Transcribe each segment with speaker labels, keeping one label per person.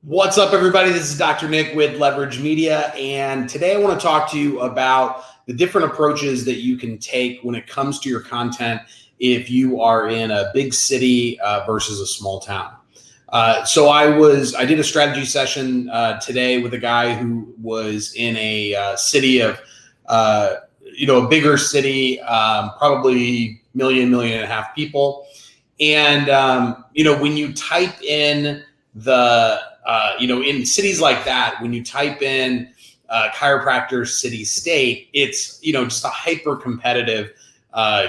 Speaker 1: What's up, everybody? This is Dr. Nick with Leverage Media, and today I want to talk to you about the different approaches that you can take when it comes to your content if you are in a big city versus a small town. So I did a strategy session today with a guy who was in a city of, a bigger city, probably million and a half people. And, when you type in in cities like that, when you type in chiropractor, city, state, it's, just a hyper competitive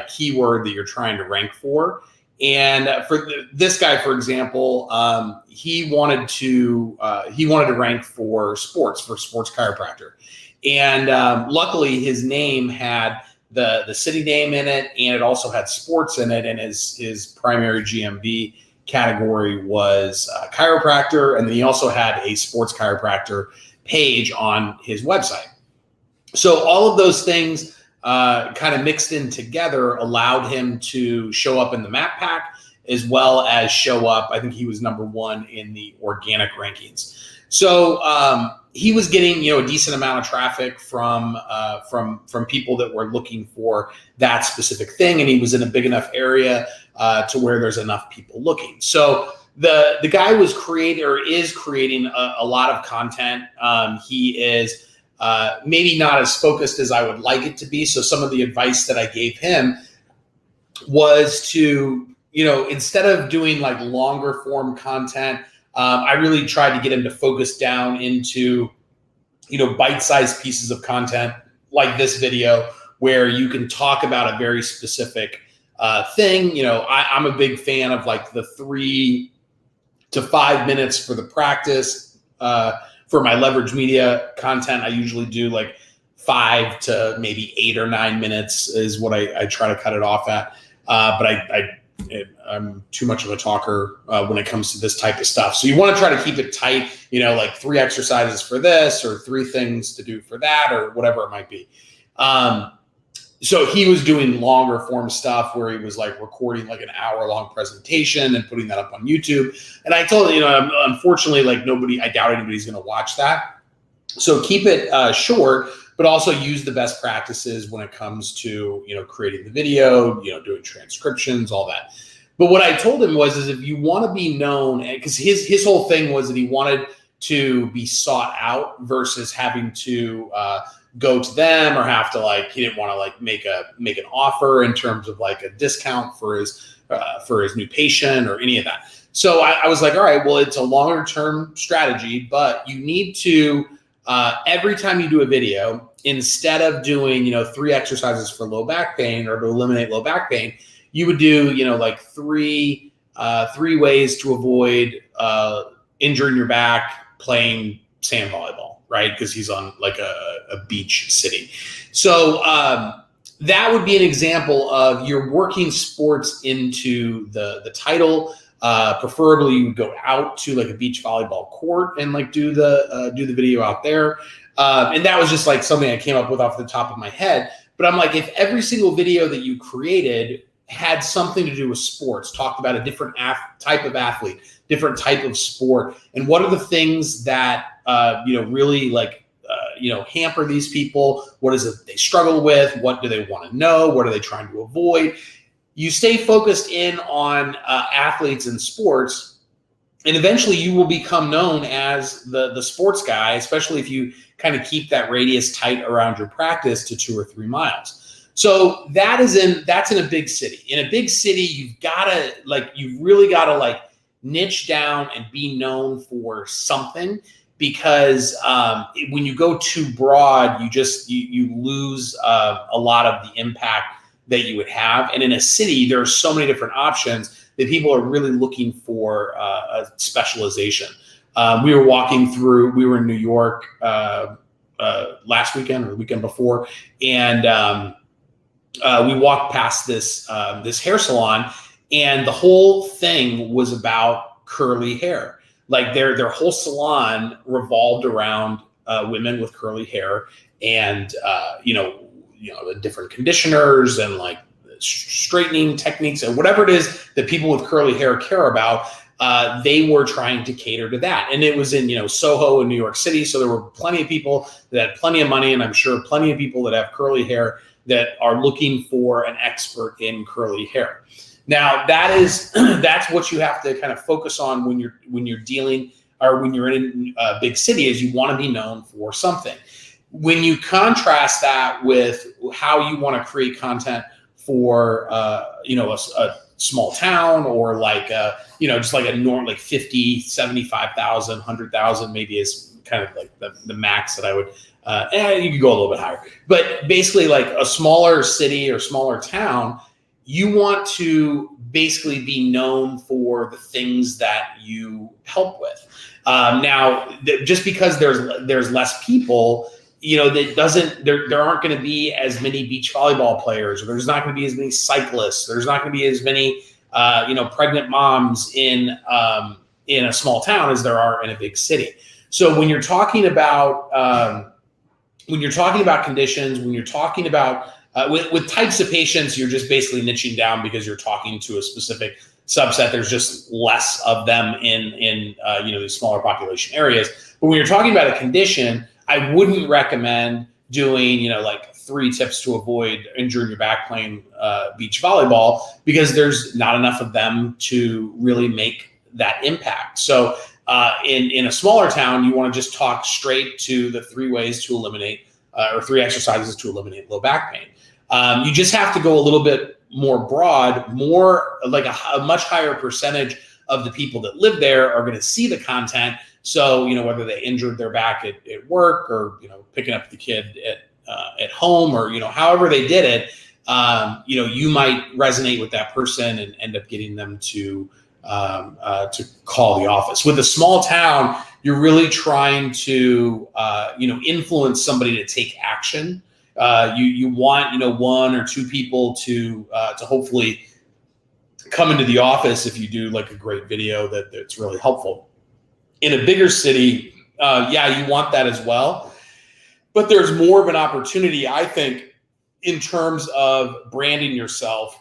Speaker 1: keyword that you're trying to rank for. And for this guy, for example, he wanted to rank for sports chiropractor. And luckily his name had the city name in it, and it also had sports in it. And his primary GMV category was chiropractor, and then he also had a sports chiropractor page on his website. So all of those things kind of mixed in together allowed him to show up in the map pack, as well as show up. I think he was #1 in the organic rankings. So he was getting a decent amount of traffic from people that were looking for that specific thing, and he was in a big enough area to where there's enough people looking. So the guy is creating a lot of content. He is maybe not as focused as I would like it to be. So some of the advice that I gave him was to, instead of doing like longer form content, I really tried to get him to focus down into, bite-sized pieces of content like this video, where you can talk about a very specific thing. I'm a big fan of like the 3 to 5 minutes for the practice. For my Leverage Media content, I usually do like 5 to maybe 8 or 9 minutes is what I try to cut it off at. But I'm too much of a talker when it comes to this type of stuff. So you want to try to keep it tight, like 3 exercises for this or 3 things to do for that or whatever it might be. So he was doing longer form stuff where he was like recording like an hour-long presentation and putting that up on YouTube. And I told him, unfortunately, I doubt anybody's going to watch that. So keep it short, but also use the best practices when it comes to, creating the video, doing transcriptions, all that. But what I told him is if you want to be known, because his whole thing was that he wanted to be sought out versus having to go to them or have to he didn't want to make an offer in terms of like a discount for his new patient or any of that. So I was like, all right, well, it's a longer term strategy, but you need to, every time you do a video, instead of doing, 3 exercises for low back pain or to eliminate low back pain, you would do, like 3 ways to avoid injuring your back playing sand volleyball, right? Because he's on like a beach city. So that would be an example of you're working sports into the title. Preferably you would go out to like a beach volleyball court and do the video out there. And that was just like something I came up with off the top of my head. But I'm like, if every single video that you created had something to do with sports, talked about a different type of athlete, different type of sport, and what are the things that really hamper these people? What is it they struggle with? What do they want to know? What are they trying to avoid? You stay focused in on athletes and sports, and eventually you will become known as the sports guy, especially if you kind of keep that radius tight around your practice to 2 or 3 miles. So that's in a big city. In a big city, you've really got to niche down and be known for something, because when you go too broad, you lose a lot of the impact that you would have. And in a city, there are so many different options that people are really looking for a specialization. We were in New York last weekend or the weekend before, and we walked past this hair salon, and the whole thing was about curly hair. Like their whole salon revolved around women with curly hair, and the different conditioners and straightening techniques and whatever it is that people with curly hair care about. they were trying to cater to that. And it was in, Soho in New York City. So there were plenty of people that had plenty of money, and I'm sure plenty of people that have curly hair that are looking for an expert in curly hair. Now that's what you have to kind of focus on when you're dealing, or when you're in a big city, is you want to be known for something. When you contrast that with how you want to create content for a small town, or like just like a norm, like 50, 75,000, 100,000 maybe is kind of like the max that I would, you could go a little bit higher, but basically like a smaller city or smaller town, you want to basically be known for the things that you help with. Now, just because there's less people, there aren't going to be as many beach volleyball players, or there's not going to be as many cyclists. There's not going to be as many, pregnant moms in a small town as there are in a big city. So when you're talking about conditions, when you're talking about with types of patients, you're just basically niching down because you're talking to a specific subset. There's just less of them in these smaller population areas. But when you're talking about a condition, I wouldn't recommend doing, like 3 tips to avoid injuring your back playing beach volleyball, because there's not enough of them to really make that impact. So in a smaller town, you want to just talk straight to the 3 ways to eliminate, or 3 exercises to eliminate low back pain. You just have to go a little bit more broad, more like a much higher percentage of the people that live there are going to see the content. So, whether they injured their back at work, or, picking up the kid at home, or, however they did it, you might resonate with that person and end up getting them to call the office. With a small town, you're really trying to, influence somebody to take action. You want, 1 or 2 people to hopefully come into the office if you do like a great video that's really helpful. In a bigger city, you want that as well, but there's more of an opportunity, I think, in terms of branding yourself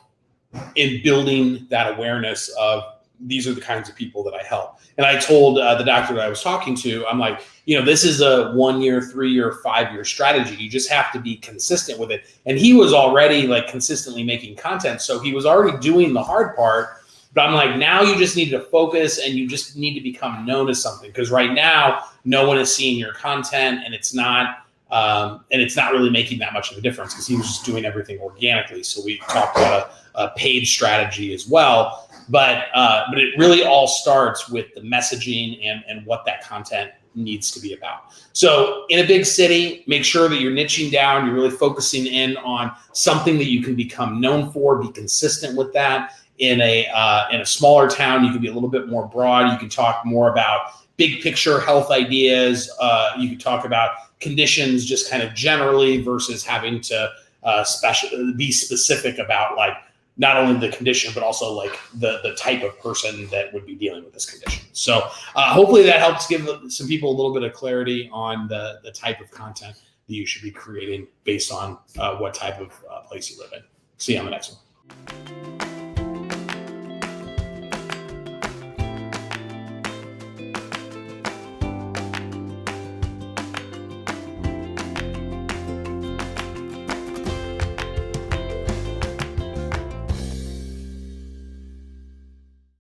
Speaker 1: and building that awareness of, these are the kinds of people that I help. And I told the doctor that I was talking to, I'm like, this is a 1-year, 3-year, 5-year strategy. You just have to be consistent with it. And he was already like consistently making content, so he was already doing the hard part. But I'm like, now you just need to focus, and you just need to become known as something, because right now no one is seeing your content, and it's not really making that much of a difference, because he was just doing everything organically. So we talked about a paid strategy as well, but it really all starts with the messaging and what that content needs to be about. So in a big city, make sure that you're niching down, you're really focusing in on something that you can become known for, be consistent with that. In a smaller town, you can be a little bit more broad. You can talk more about big picture health ideas. You can talk about conditions just kind of generally, versus having to be specific about like not only the condition, but also like the type of person that would be dealing with this condition. So hopefully that helps give some people a little bit of clarity on the type of content that you should be creating based on what type of place you live in. See you on the next one.